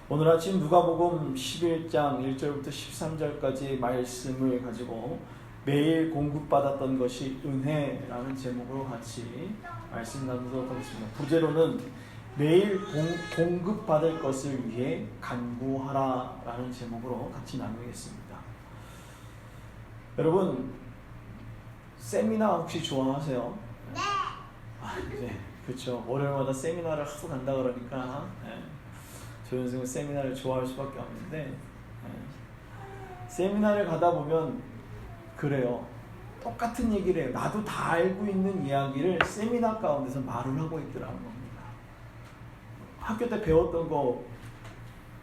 오늘 아침 누가복음 11장 1절부터 13절까지 말씀을 가지고 매일 공급받았던 것이 은혜라는 제목으로 같이 말씀 나누도록 하겠습니다. 부제로는 매일 공급받을 것을 위해 간구하라 라는 제목으로 같이 나누겠습니다. 여러분, 세미나 혹시 좋아하세요? 네. 네, 그렇죠. 월요일마다 세미나를 하고 간다 그러니까 조연승은 세미나를 좋아할 수밖에 없는데, 세미나를 가다 보면 그래요. 똑같은 얘기를 해요. 나도 다 알고 있는 이야기를 세미나 가운데서 말을 하고 있더라는 겁니다. 학교 때 배웠던 거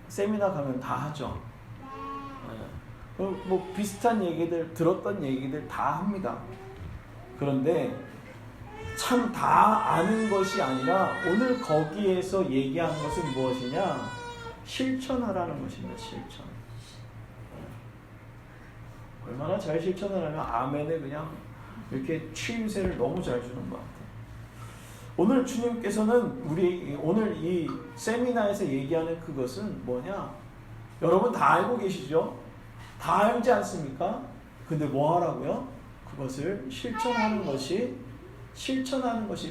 세미나 가면 다 하죠. 뭐 비슷한 얘기들, 들었던 얘기들 다 합니다. 그런데 참 다 아는 것이 아니라 오늘 거기에서 얘기하는 것은 무엇이냐? 실천하라는 것입니다. 실천. 얼마나 잘 실천을 하면 아멘을 그냥 이렇게 취임새를 너무 잘 주는 것 같아요. 오늘 주님께서는 오늘 이 세미나에서 얘기하는 그것은 뭐냐? 여러분 다 알고 계시죠? 다 알지 않습니까? 근데 뭐 하라고요? 그것을 실천하는 것이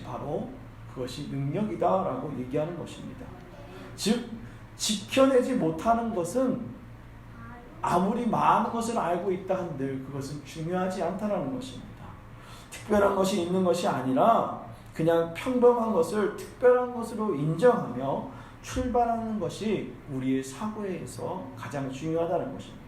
바로 그것이 능력이다라고 얘기하는 것입니다. 즉 지켜내지 못하는 것은 아무리 많은 것을 알고 있다 한들 그것은 중요하지 않다는 것입니다. 특별한 것이 있는 것이 아니라 그냥 평범한 것을 특별한 것으로 인정하며 출발하는 것이 우리의 사고에서 가장 중요하다는 것입니다.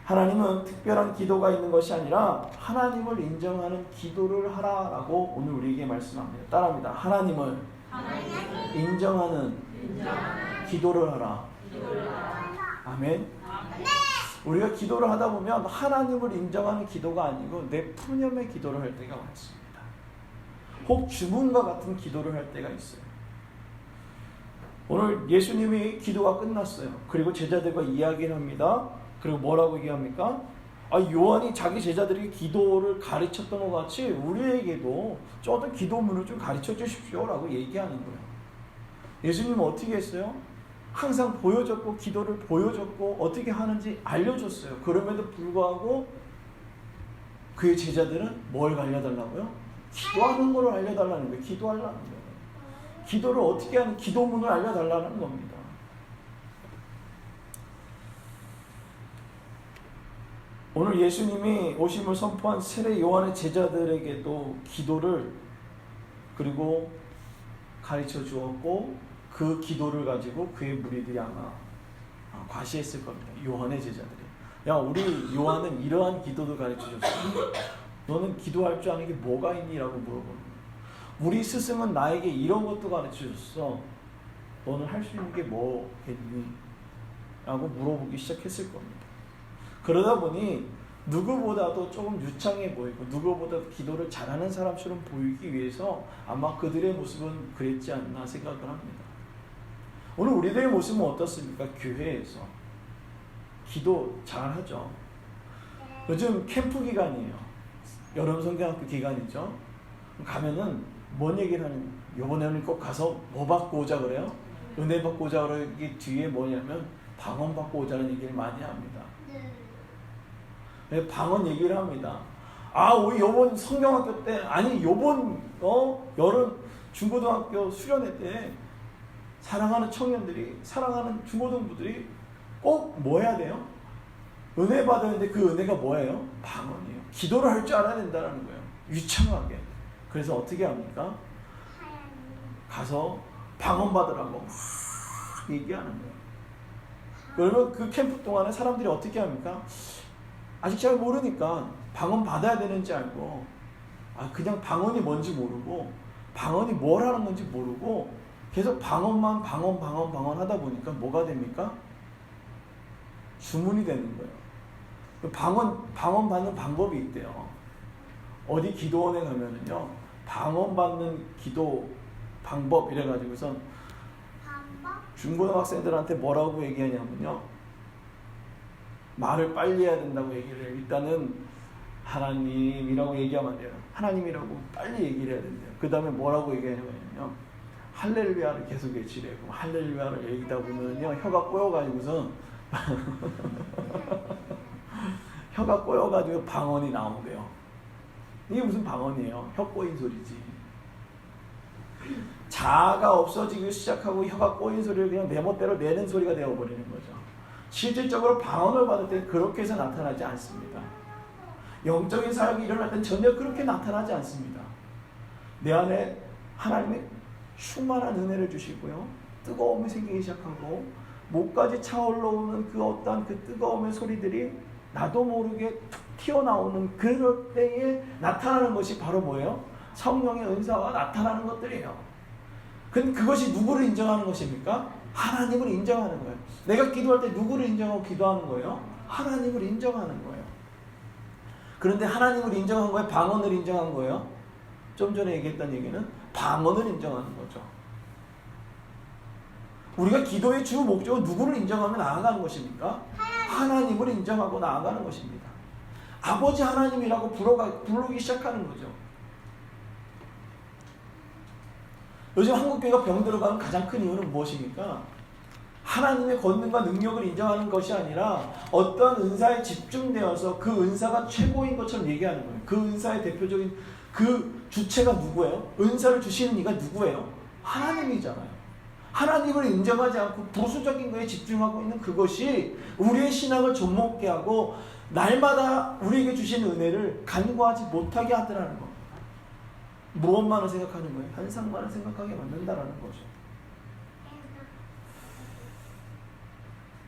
하나님은 특별한 기도가 있는 것이 아니라 하나님을 인정하는 기도를 하라라고 오늘 우리에게 말씀합니다. 따라합니다. 하나님을 인정하는 기도를 하라. 아멘. 우리가 기도를 하다 보면 하나님을 인정하는 기도가 아니고 내 푸념의 기도를 할 때가 많습니다. 혹 주문과 같은 기도를 할 때가 있어요. 오늘 예수님이 기도가 끝났어요. 그리고 제자들과 이야기를 합니다. 그리고 뭐라고 얘기합니까? 요한이 자기 제자들에게 기도를 가르쳤던 것 같이 우리에게도 어떤 기도문을 좀 가르쳐 주십시오 라고 얘기하는 거예요. 예수님은 어떻게 했어요? 항상 보여줬고 기도를 보여줬고 어떻게 하는지 알려줬어요. 그럼에도 불구하고 그의 제자들은 뭘 알려달라고요? 기도하는 걸 알려달라는 거예요. 기도하려는 거예요. 기도를 어떻게 하는 기도문을 알려달라는 겁니다. 오늘 예수님이 오심을 선포한 세례 요한의 제자들에게도 기도를 그리고 가르쳐 주었고 그 기도를 가지고 그의 무리들이 아마 과시했을 겁니다. 요한의 제자들이. 야, 우리 요한은 이러한 기도도 가르쳐 줬어. 너는 기도할 줄 아는 게 뭐가 있니? 라고 물어보는 거예요. 우리 스승은 나에게 이런 것도 가르쳐 줬어. 너는 할 수 있는 게 뭐겠니? 라고 물어보기 시작했을 겁니다. 그러다 보니 누구보다도 조금 유창해 보이고 누구보다도 기도를 잘하는 사람처럼 보이기 위해서 아마 그들의 모습은 그랬지 않나 생각을 합니다. 오늘 우리들의 모습은 어떻습니까? 교회에서 기도 잘하죠. 요즘 캠프 기간이에요. 여름 성경학교 기간이죠. 가면은 뭔 얘기를 하는, 이번에는 꼭 가서 뭐 받고 오자 그래요? 은혜 받고 오자 그러기 뒤에 뭐냐면 방언 받고 오자는 얘기를 많이 합니다. 방언 얘기를 합니다. 우리 요번 성경학교 때, 요번 여름 중고등학교 수련회 때 사랑하는 청년들이, 사랑하는 중고등부들이 꼭 뭐 해야 돼요? 은혜 받았는데 그 은혜가 뭐예요? 방언이에요. 기도를 할 줄 알아야 된다는 거예요. 유창하게. 그래서 어떻게 합니까? 가서 방언 받으라고 막 얘기하는 거예요. 그러면 그 캠프 동안에 사람들이 어떻게 합니까? 아직 잘 모르니까 방언 받아야 되는지 알고 그냥 방언이 뭔지 모르고 방언이 뭘 하는 건지 모르고 계속 방언만 방언 하다 보니까 뭐가 됩니까? 주문이 되는 거예요. 방언 받는 방법이 있대요. 어디 기도원에 가면은요, 방언 받는 기도 방법 이래가지고선 중고등학생들한테 뭐라고 얘기하냐면요, 말을 빨리 해야 된다고 얘기를 해요. 일단은 하나님이라고 얘기하면 안 돼요. 하나님이라고 빨리 얘기를 해야 된대요. 그 다음에 뭐라고 얘기하냐면요, 할렐루야를 계속 외치래요. 할렐루야를 얘기다 보면요 혀가 꼬여가지고서 혀가 꼬여가지고 방언이 나온대요. 이게 무슨 방언이에요? 혀 꼬인 소리지. 자아가 없어지기 시작하고 혀가 꼬인 소리를 그냥 내 멋대로 내는 소리가 되어버리는 거죠. 실질적으로 방언을 받을 때 그렇게 해서 나타나지 않습니다. 영적인 사역이 일어날 땐 전혀 그렇게 나타나지 않습니다. 내 안에 하나님의 충만한 은혜를 주시고요. 뜨거움이 생기기 시작하고 목까지 차올라오는 그 어떠한 그 뜨거움의 소리들이 나도 모르게 툭 튀어나오는 그럴 때에 나타나는 것이 바로 뭐예요? 성령의 은사가 나타나는 것들이에요. 근데 그것이 누구를 인정하는 것입니까? 하나님을 인정하는 거예요. 내가 기도할 때 누구를 인정하고 기도하는 거예요? 하나님을 인정하는 거예요. 그런데 하나님을 인정한 거예요? 방언을 인정한 거예요? 좀 전에 얘기했던 얘기는 방언을 인정하는 거죠. 우리가 기도의 주 목적은 누구를 인정하며 나아가는 것입니까? 하나님을 인정하고 나아가는 것입니다. 아버지 하나님이라고 부르기 시작하는 거죠. 요즘 한국교회가 병들어가는 가장 큰 이유는 무엇입니까? 하나님의 권능과 능력을 인정하는 것이 아니라 어떤 은사에 집중되어서 그 은사가 최고인 것처럼 얘기하는 거예요. 그 은사의 대표적인 그 주체가 누구예요? 은사를 주시는 이가 누구예요? 하나님이잖아요. 하나님을 인정하지 않고 부수적인 것에 집중하고 있는 그것이 우리의 신앙을 좀먹게 하고 날마다 우리에게 주시는 은혜를 간구하지 못하게 하더라는 겁니다. 무엇만을 생각하는 거예요? 현상만을 생각하게 만든다라는 거죠.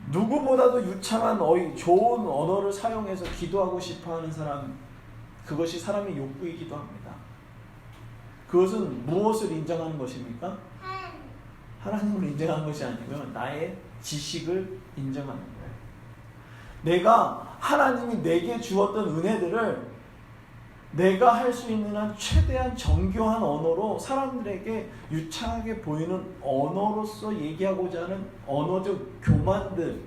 누구보다도 유창한 좋은 언어를 사용해서 기도하고 싶어하는 사람, 그것이 사람의 욕구이기도 합니다. 그것은 무엇을 인정하는 것입니까? 하나님을 인정하는 것이 아니고요. 나의 지식을 인정하는 거예요. 내가 하나님이 내게 주었던 은혜들을 내가 할 수 있는 한 최대한 정교한 언어로 사람들에게 유창하게 보이는 언어로서 얘기하고자 하는 언어적 교만들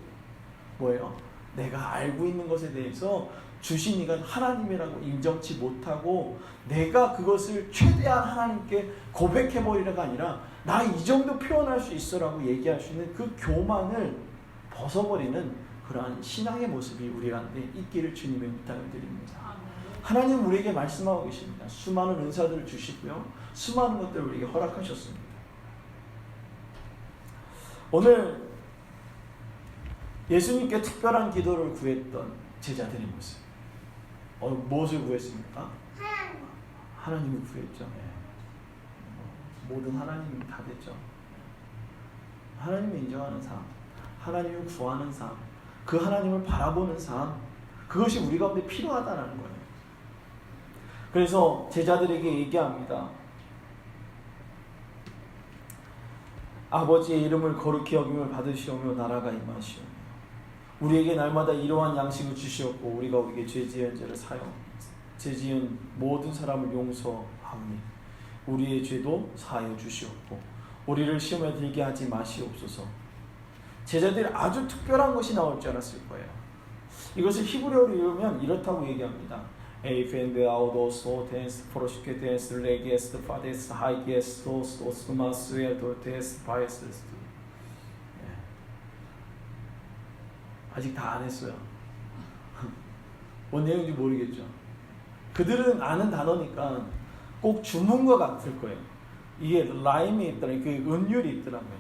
뭐예요? 내가 알고 있는 것에 대해서 주신 이가 하나님이라고 인정치 못하고 내가 그것을 최대한 하나님께 고백해버리려가 아니라 나 이 정도 표현할 수 있어라고 얘기할 수 있는 그 교만을 벗어버리는 그러한 신앙의 모습이 우리 가운데 있기를 주님의 부탁을 드립니다. 하나님 우리에게 말씀하고 계십니다. 수많은 은사들을 주시고요. 수많은 것들을 우리에게 허락하셨습니다. 오늘 예수님께 특별한 기도를 구했던 제자들의 모습. 무엇을 구했습니까? 하나님을 구했죠. 모든 하나님이 다 됐죠. 하나님을 인정하는 삶, 하나님을 구하는 삶, 그 하나님을 바라보는 삶, 그것이 우리 가운데 필요하다는 거예요. 그래서 제자들에게 얘기합니다. 아버지의 이름을 거룩히 여김을 받으시오며 나라가 임하시오며 우리에게 날마다 이러한 양식을 주시었고 우리가 우리에게 죄 지은 자를 죄 지은 모든 사람을 용서하오니 우리의 죄도 사하여 주시옵고 우리를 시험에 들게 하지 마시옵소서. 제자들이 아주 특별한 것이 나올 줄 알았을 거예요. 이것을 히브리어로 읽으면 이렇다고 얘기합니다. 에이펜드 아우도스 텐스 프로시케텐스 레게스 파데스 하이게스 오스마스에 도테스 바이스스. 아직 다 안 했어요. 뭔 내용인지 모르겠죠. 그들은 아는 단어니까 꼭 주문과 같을 거예요. 이게 라임이 있더라, 그 음률이 있더라고요.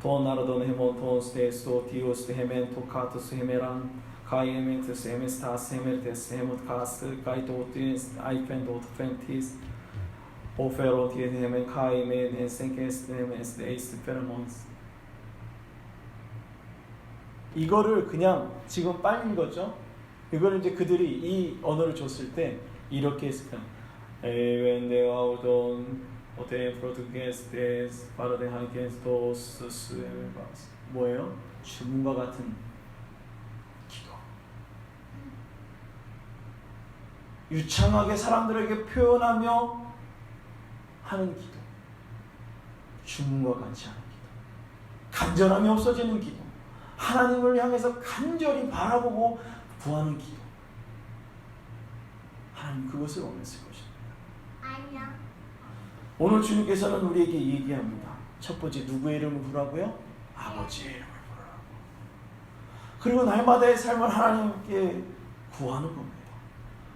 도나르돈 헤모 돈스테스 디오스 헤멘 토카투스 헤메랑 가이에멘트스 헤메스타스 헤메르테스 헤모카스 가이토티스 아이펜도트펜티스 오페로티에 헤멘 카이멘 엔센케스 헤메스 에이스 페르몬스. 이거를 그냥 지금 빨리 읽었죠? 이거를 이제 그들이 이 언어를 줬을 때 이렇게 했을 거예요. 에웬데 아우돈 오테 프로투게스테스 바르데 하이켄스토스 스에바스. 뭐예요? 주문과 같은 기도. 유창하게 사람들에게 표현하며 하는 기도. 주문과 같이 하는 기도. 간절함이 없어지는 기도. 하나님을 향해서 간절히 바라보고 구하는 기도. 하나님 그것을 원했을 것입니다. 오늘 주님께서는 우리에게 얘기합니다. 첫 번째 누구의 이름을 부르라고요? 아버지의 이름을 부르라고. 그리고 날마다의 삶을 하나님께 구하는 겁니다.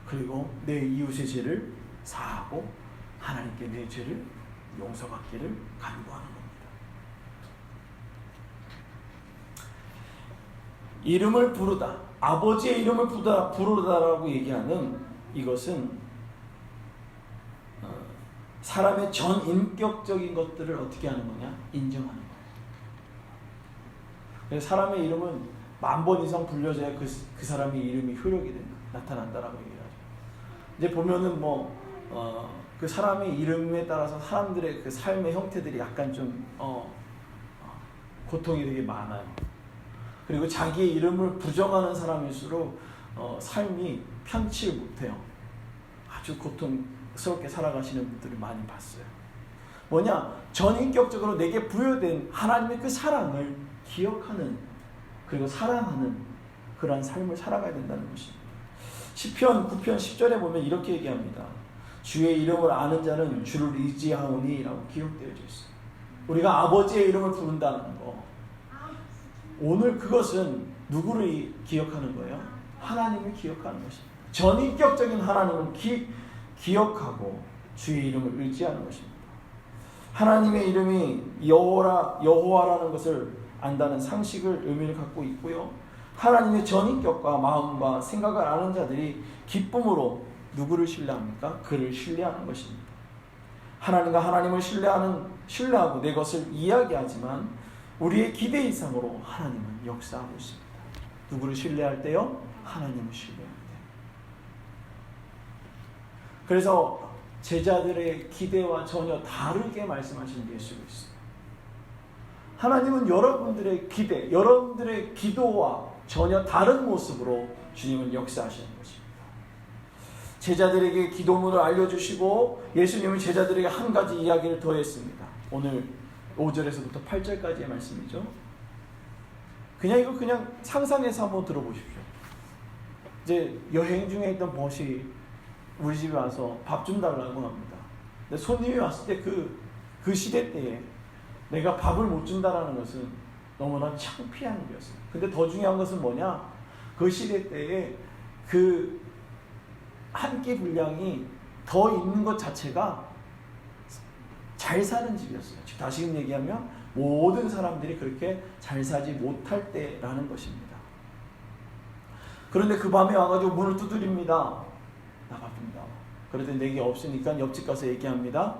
그리고 내 이웃의 죄를 사하고 하나님께 내 죄를 용서받기를 간구하는 겁니다. 이름을 부르다, 아버지의 이름을 부르다라고 얘기하는 이것은 사람의 전 인격적인 것들을 어떻게 하는 거냐? 인정하는 거예요. 그래서 사람의 이름은 10,000번 이상 불려져야 그 사람의 이름이 효력이 나타난다라고 얘기를 하죠. 이제 보면은 그 사람의 이름에 따라서 사람들의 그 삶의 형태들이 약간 좀 고통이 되게 많아요. 그리고 자기의 이름을 부정하는 사람일수록 삶이 편치 못해요. 아주 고통스럽게 살아가시는 분들을 많이 봤어요. 뭐냐? 전인격적으로 내게 부여된 하나님의 그 사랑을 기억하는, 그리고 사랑하는 그러한 삶을 살아가야 된다는 것입니다. 시편 9편 10절에 보면 이렇게 얘기합니다. 주의 이름을 아는 자는 주를 의지하오니 라고 기록되어져 있어요. 우리가 아버지의 이름을 부른다는 거, 오늘 그것은 누구를 기억하는 거예요? 하나님을 기억하는 것입니다. 전인격적인 하나님을 기억하고 주의 이름을 의지하는 것입니다. 하나님의 이름이 여호와라는 것을 안다는 상식을 의미를 갖고 있고요. 하나님의 전인격과 마음과 생각을 아는 자들이 기쁨으로 누구를 신뢰합니까? 그를 신뢰하는 것입니다. 하나님과 하나님을 신뢰하고 내 것을 이야기하지만 우리의 기대 이상으로 하나님은 역사하고 있습니다. 누구를 신뢰할 때요? 하나님을 신뢰할 때. 그래서 제자들의 기대와 전혀 다르게 말씀하신 예수가 있어요. 하나님은 여러분들의 기대, 여러분들의 기도와 전혀 다른 모습으로 주님은 역사하시는 것입니다. 제자들에게 기도문을 알려주시고 예수님은 제자들에게 한 가지 이야기를 더했습니다. 오늘 5절에서부터 8절까지의 말씀이죠. 이거 그냥 상상해서 한번 들어보십시오. 이제 여행 중에 있던 벗이 우리 집에 와서 밥 좀 달라고 합니다. 근데 손님이 왔을 때 그 시대 때에 내가 밥을 못 준다라는 것은 너무나 창피한 일이었어요. 근데 더 중요한 것은 뭐냐? 그 시대 때에 그 한 끼 분량이 더 있는 것 자체가 잘 사는 집이었어요. 즉 다시금 얘기하면 모든 사람들이 그렇게 잘 사지 못할 때라는 것입니다. 그런데 그 밤에 와가지고 문을 두드립니다. 나 바쁩니다. 그런데 내게 없으니까 옆집 가서 얘기합니다.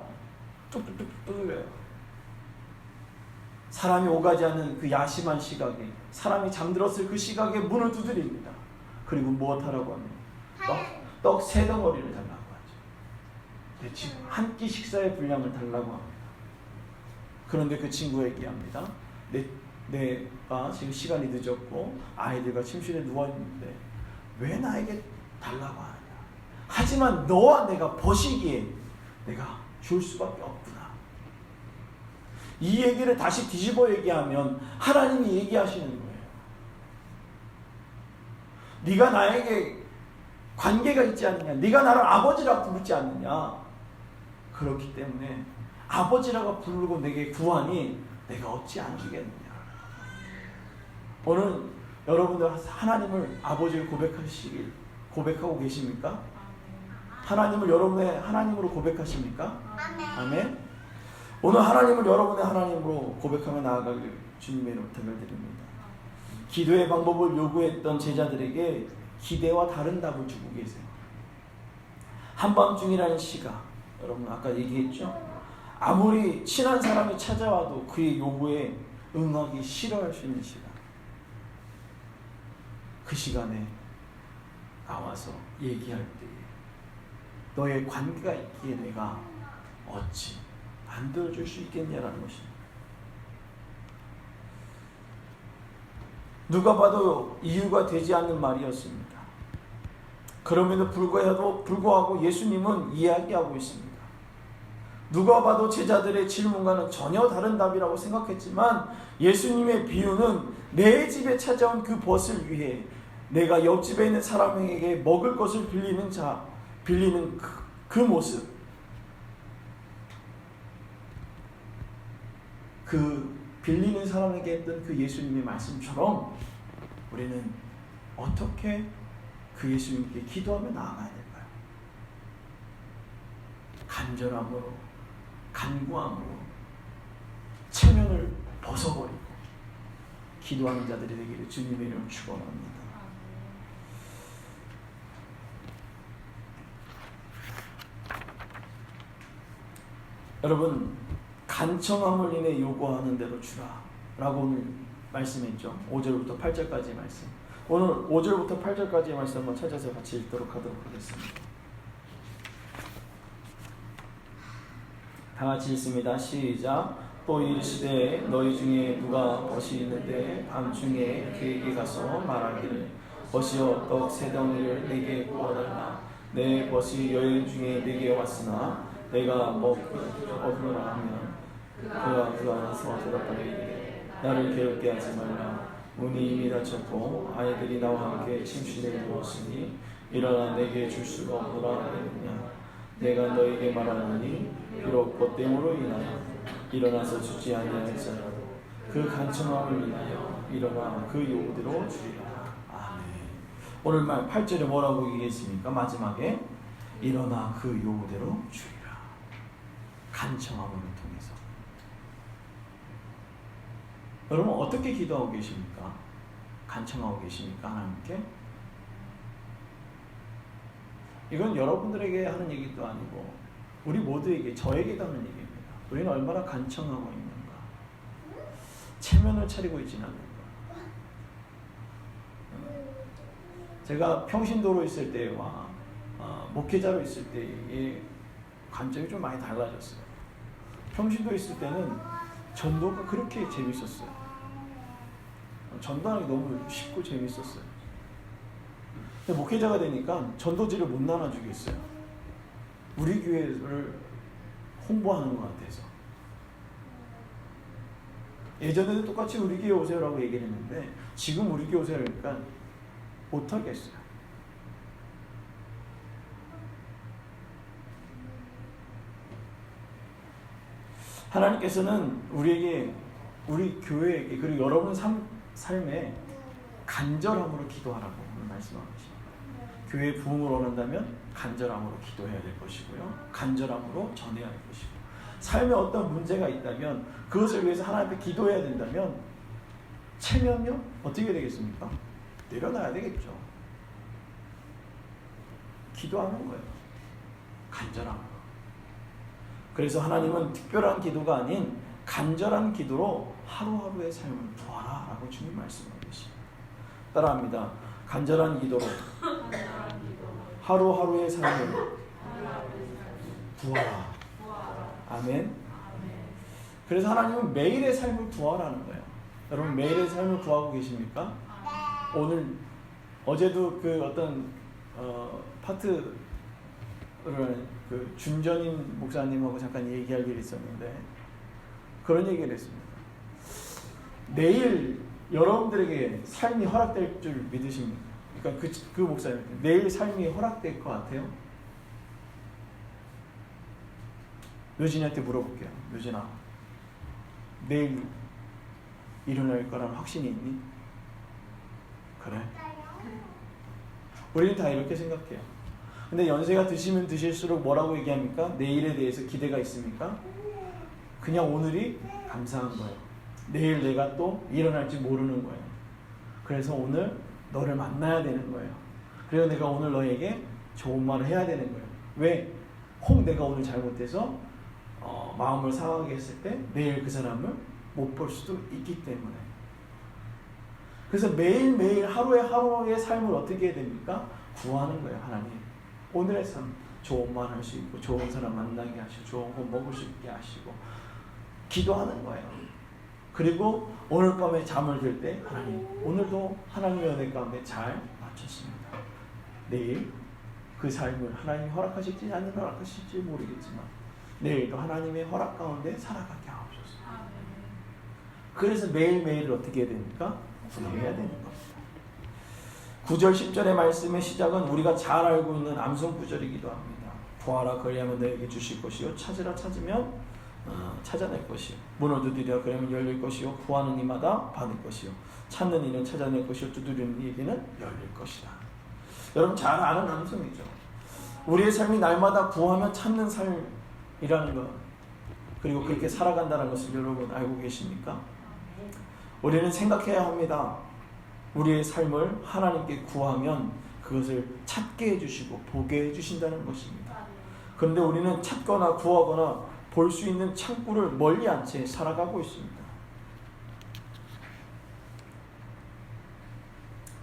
뚝뚝뚝 두드려요. 사람이 오가지 않는 그 야심한 시각에, 사람이 잠들었을 그 시각에 문을 두드립니다. 그리고 무엇하라고 합니까? 떡 3덩어리를 달라고 하죠. 내 집 한 끼 식사의 분량을 달라고 합니다. 그런데 그 친구가 얘기합니다. 내가 지금 시간이 늦었고 아이들과 침실에 누워있는데 왜 나에게 달라고 하느냐. 하지만 너와 내가 보시기에 내가 줄 수밖에 없구나. 이 얘기를 다시 뒤집어 얘기하면 하나님이 얘기하시는 거예요. 네가 나에게 관계가 있지 않느냐, 네가 나를 아버지라고 부르지 않느냐. 그렇기 때문에 아버지라고 부르고 내게 구하니 내가 어찌 안 주겠느냐. 오늘 여러분들 하나님을 아버지를 고백하고 계십니까? 하나님을 여러분의 하나님으로 고백하십니까? 아멘. 오늘 하나님을 여러분의 하나님으로 고백하며 나아가길 주님의 부탁을 드립니다. 기도의 방법을 요구했던 제자들에게 기대와 다른 답을 주고 계세요. 한밤중이라는 시각, 여러분 아까 얘기했죠? 아무리 친한 사람이 찾아와도 그의 요구에 응하기 싫어할 수 있는 시간. 그 시간에 나와서 얘기할 때에 너의 관계가 있기에 내가 어찌 안 들어줄 수 있겠냐라는 것입니다. 누가 봐도 이유가 되지 않는 말이었습니다. 그럼에도 불구하고 예수님은 이야기하고 있습니다. 누가 봐도 제자들의 질문과는 전혀 다른 답이라고 생각했지만 예수님의 비유는 내 집에 찾아온 그 벗을 위해 내가 옆집에 있는 사람에게 먹을 것을 빌리는 그 모습. 그 빌리는 사람에게 했던 그 예수님의 말씀처럼 우리는 어떻게 그 예수님께 기도하며 나아가야 될까요? 간절함으로, 간구함으로 체면을 벗어버리고 기도하는 자들이 되기를 주님의 이름으로 축원합니다. 여러분, 간청함을 인해 요구하는 대로 주라 라고 오늘 말씀했죠. 5절부터 8절까지의 말씀. 오늘 5절부터 8절까지의 말씀 한번 찾아서 같이 읽도록 하도록 하겠습니다. 다 같이 읽습니다. 시작. 또 이르시되 너희 중에 누가 벗이 있는데 밤중에 그에게 가서 말하기를 벗이여 떡 세 덩이를 내게 구워달라. 내 벗이 여인 중에 내게 왔으나 내가 먹으라 하면 그가 그 안에서 대답하되 나를 괴롭게 하지 말라. 문이 이미 닫혔고 아이들이 나와 함께 침실에 누웠으니 일어나 내게 줄 수가 없노라 하느냐. 내가 너에게 말하노니 비록 벗됨으로 인하여 일어나서 주지 아니하였더라도 그 간청함을 인하여 일어나 그 요구대로 주리라. 아멘. 오늘 말 8절에 뭐라고 얘기했습니까? 마지막에 일어나 그 요구대로 주리라. 간청함을 통해서. 여러분 어떻게 기도하고 계십니까? 간청하고 계십니까? 하나님께? 이건 여러분들에게 하는 얘기도 아니고 우리 모두에게, 저에게도 하는 얘기입니다. 우리는 얼마나 간청하고 있는가, 체면을 차리고 있지는 않는가. 제가 평신도로 있을 때와 목회자로 있을 때의 관점이 좀 많이 달라졌어요. 평신도 있을 때는 전도가 그렇게 재밌었어요. 전도하는 게 너무 쉽고 재밌었어요. 근데 목회자가 되니까 전도지를 못 나눠주겠어요. 우리 교회를 홍보하는 것 같아서. 예전에는 똑같이 우리 교회 오세요라고 얘기를 했는데 지금 우리 교회 오세요 그러니까 못하겠어요. 하나님께서는 우리에게, 우리 교회에게, 그리고 여러분 삶에 간절함으로 기도하라고 말씀하고 계십니다. 교회 부흥을 원한다면 간절함으로 기도해야 될 것이고요. 간절함으로 전해야 될 것이고, 삶에 어떤 문제가 있다면 그것을 위해서 하나님 앞에 기도해야 된다면 체면요? 어떻게 되겠습니까? 내려놔야 되겠죠. 기도하는 거예요. 간절함으로. 그래서 하나님은 특별한 기도가 아닌 간절한 기도로 하루하루의 삶을 부어라 라고 주님 말씀하고 계십니다. 따라합니다. 간절한 기도로 하루하루의 삶을 부어라. 아멘. 그래서 하나님은 매일의 삶을 구하라는 거예요. 여러분 매일의 삶을 구하고 계십니까? 오늘 어제도 그 어떤 파트를 그 준전인 목사님하고 잠깐 얘기할 일이 있었는데 그런 얘기를 했습니다. 내일 여러분들에게 삶이 허락될 줄 믿으십니까? 그러니까 그 목사님 내일 삶이 허락될 것 같아요? 묘진이한테 물어볼게요. 묘진아, 내일 일어날 거라는 확신이 있니? 그래? 우리는 다 이렇게 생각해요. 근데 연세가 드시면 드실수록 뭐라고 얘기합니까? 내일에 대해서 기대가 있습니까? 그냥 오늘이 감사한 거예요. 내일 내가 또 일어날지 모르는 거예요. 그래서 오늘 너를 만나야 되는 거예요. 그래서 내가 오늘 너에게 좋은 말을 해야 되는 거예요. 왜? 혹 내가 오늘 잘못해서 마음을 상하게 했을 때 내일 그 사람을 못 볼 수도 있기 때문에. 그래서 매일매일 하루의 삶을 어떻게 해야 됩니까? 구하는 거예요. 하나님, 오늘의 삶 좋은 말 할 수 있고 좋은 사람 만나게 하시고 좋은 거 먹을 수 있게 하시고 기도하는 거예요. 그리고 오늘 밤에 잠을 들 때 하나님, 오늘도 하나님의 은혜 가운데 잘 마쳤습니다. 내일 그 삶을 하나님이 허락하실지 아니면 허락하실지 모르겠지만 내일도 하나님의 허락 가운데 살아가게 하옵소서. 그래서 매일매일을 어떻게 해야 됩니까? 구해야 되는 겁니다. 9절 10절의 말씀의 시작은 우리가 잘 알고 있는 암송 구절이기도 합니다. 구하라 그리하면 너에게 주실 것이요 찾으라 찾으면 찾아낼 것이요. 문을 두드리라 그러면 열릴 것이요. 구하는 이마다 받을 것이요. 찾는 이는 찾아낼 것이요. 두드리는 이에게는 열릴 것이다. 여러분 잘 아는 암송이죠. 우리의 삶이 날마다 구하며 찾는 삶이라는 것, 그리고 그렇게 살아간다는 것을 여러분 알고 계십니까? 우리는 생각해야 합니다. 우리의 삶을 하나님께 구하면 그것을 찾게 해주시고 보게 해주신다는 것입니다. 그런데 우리는 찾거나 구하거나 볼 수 있는 창구를 멀리 한 채 살아가고 있습니다.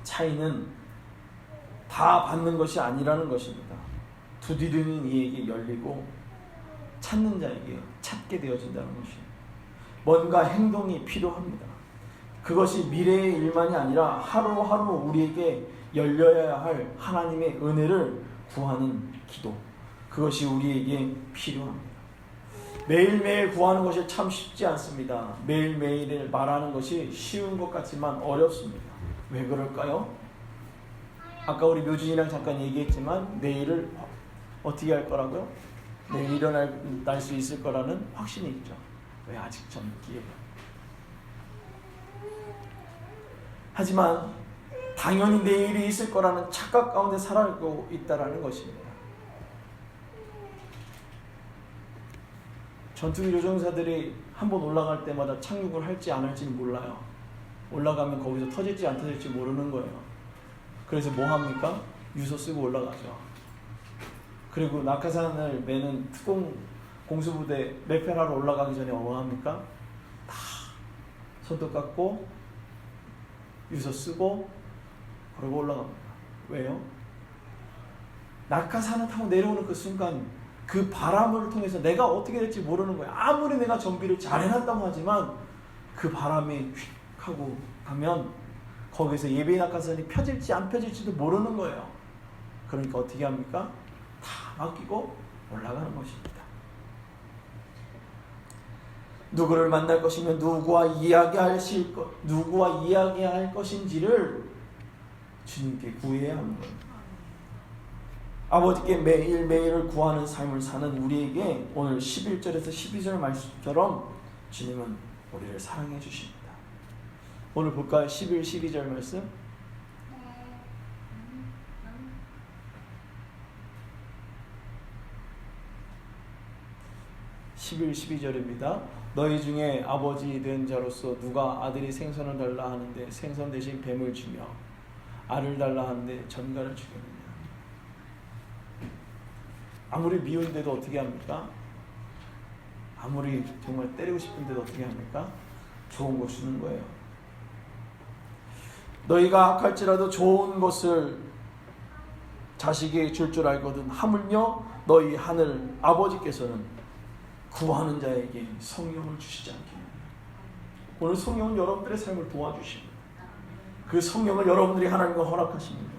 차이는 다 받는 것이 아니라는 것입니다. 두드리는 이에게 열리고 찾는 자에게 찾게 되어진다는 것입니다. 뭔가 행동이 필요합니다. 그것이 미래의 일만이 아니라 하루하루 우리에게 열려야 할 하나님의 은혜를 구하는 기도, 그것이 우리에게 필요합니다. 매일매일 구하는 것이 참 쉽지 않습니다. 매일매일을 말하는 것이 쉬운 것 같지만 어렵습니다. 왜 그럴까요? 아까 우리 묘준이랑 잠깐 얘기했지만 내일을 어떻게 할 거라고요? 내일 일어날 수 있을 거라는 확신이 있죠. 왜 아직 젊기에. 하지만 당연히 내일이 있을 거라는 착각 가운데 살아가고 있다라는 것입니다. 전투기 조종사들이 한번 올라갈 때마다 착륙을 할지 안 할지는 몰라요. 올라가면 거기서 터질지 안 터질지 모르는 거예요. 그래서 뭐 합니까? 유서 쓰고 올라가죠. 그리고 낙하산을 매는 특공 공수부대 매편하러 올라가기 전에 뭐 합니까? 다 손톱 깎고 유서 쓰고 그러고 올라갑니다. 왜요? 낙하산을 타고 내려오는 그 순간 그 바람을 통해서 내가 어떻게 될지 모르는 거예요. 아무리 내가 정비를 잘 해놨다고 하지만 그 바람이 휙 하고 가면 거기서 예비 낙하산이 펴질지 안 펴질지도 모르는 거예요. 그러니까 어떻게 합니까? 다 맡기고 올라가는 것입니다. 누구를 만날 것이며 누구와 이야기할 것인지를 주님께 구해야 하는 거예요. 아버지께 매일매일을 구하는 삶을 사는 우리에게 오늘 11절에서 12절 말씀처럼 주님은 우리를 사랑해 주십니다. 오늘 볼까요? 11, 12절 말씀. 11, 12절입니다. 너희 중에 아버지 된 자로서 누가 아들이 생선을 달라 하는데 생선 대신 뱀을 주며 알을 달라 하는데 전갈을 주겠느냐. 아무리 미운데도 어떻게 합니까? 아무리 정말 때리고 싶은데도 어떻게 합니까? 좋은 거 주는 거예요. 너희가 악할지라도 좋은 것을 자식에게 줄 줄 알거든 하물며 너희 하늘 아버지께서는 구하는 자에게 성령을 주시지 않겠느냐. 오늘 성령은 여러분들의 삶을 도와주십니다. 그 성령을 여러분들이 하나님과 허락하십니다.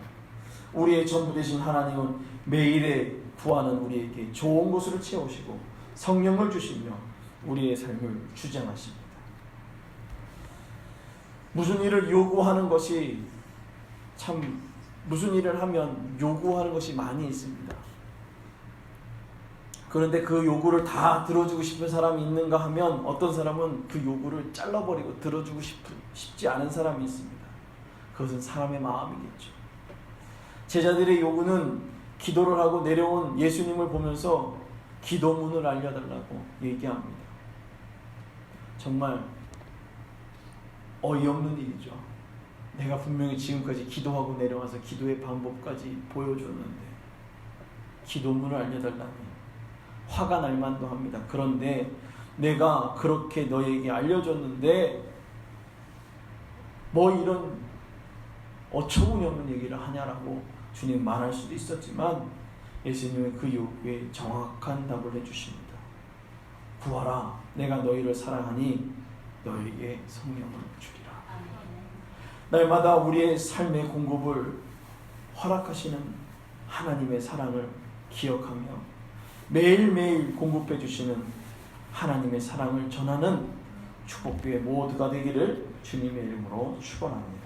우리의 전부 되신 하나님은 매일에 구하는 우리에게 좋은 것으로 채우시고 성령을 주시며 우리의 삶을 주장하십니다. 무슨 일을 요구하는 것이 참 무슨 일을 하면 요구하는 것이 많이 있습니다. 그런데 그 요구를 다 들어주고 싶은 사람이 있는가 하면 어떤 사람은 그 요구를 잘라버리고 들어주고 싶지 않은 사람이 있습니다. 그것은 사람의 마음이겠죠. 제자들의 요구는 기도를 하고 내려온 예수님을 보면서 기도문을 알려달라고 얘기합니다. 정말 어이없는 일이죠. 내가 분명히 지금까지 기도하고 내려와서 기도의 방법까지 보여줬는데 기도문을 알려달라니 화가 날 만도 합니다. 그런데 내가 그렇게 너에게 알려줬는데 뭐 이런 어처구니 없는 얘기를 하냐라고 주님 말할 수도 있었지만 예수님은 그 요구에 정확한 답을 해주십니다. 구하라. 내가 너희를 사랑하니 너희에게 성령을 주리라. 날마다 우리의 삶의 공급을 허락하시는 하나님의 사랑을 기억하며 매일매일 공급해 주시는 하나님의 사랑을 전하는 축복교회 모두가 되기를 주님의 이름으로 축원합니다.